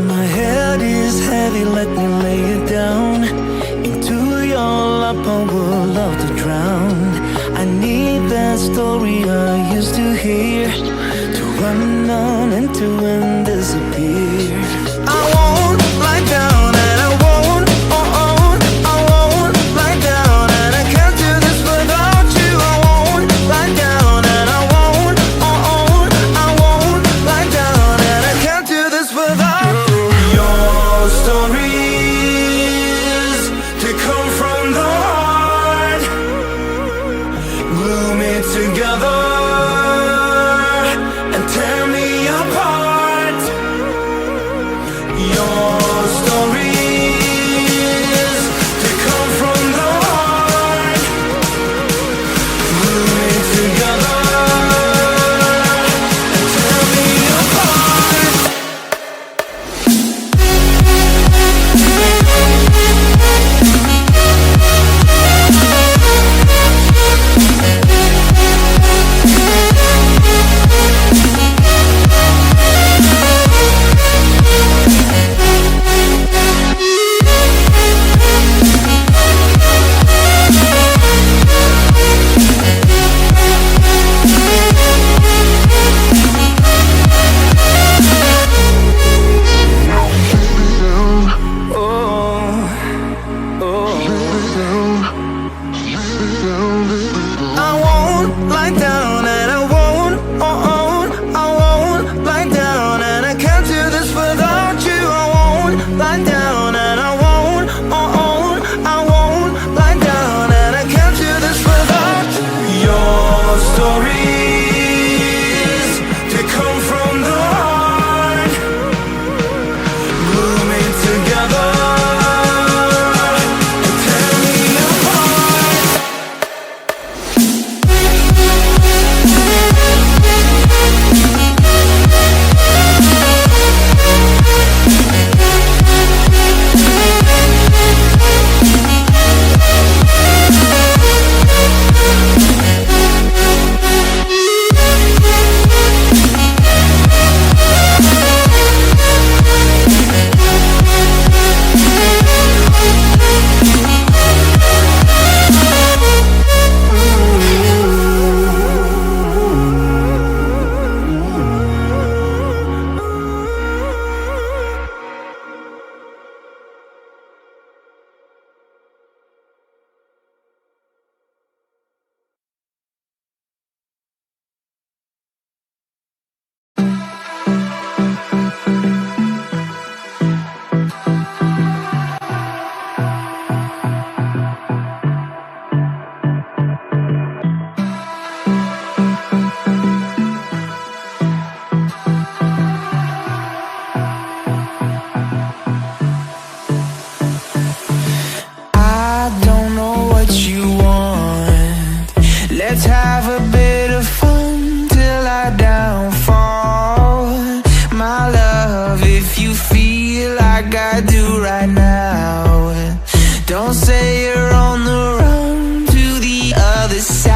My head is heavy, let me lay it down. Into your lap I would love to drown. I need that story I used to hear, to run on and to end disappear. I won't lie down and I won't, I won't lie down, and I can't do this without you. I won't lie down and I won't, I won't lie down, and I can't do this without you. Your stories, they come from the heart, glue me together and tear me apart. Your stories, they come from the heart, glue me together and tear me apart. I won't lie down and I won't, I won't lie down, and I can't do this without you. I won't lie down and I won't, I won't lie down, and I can't do this without you. Your stories, they come from the heart, glue me together and tear me apart. I don't know what you want. Let's have a bit of fun till I downfall. My love, if you feel like I do right now, don't say you're on the run to the other side.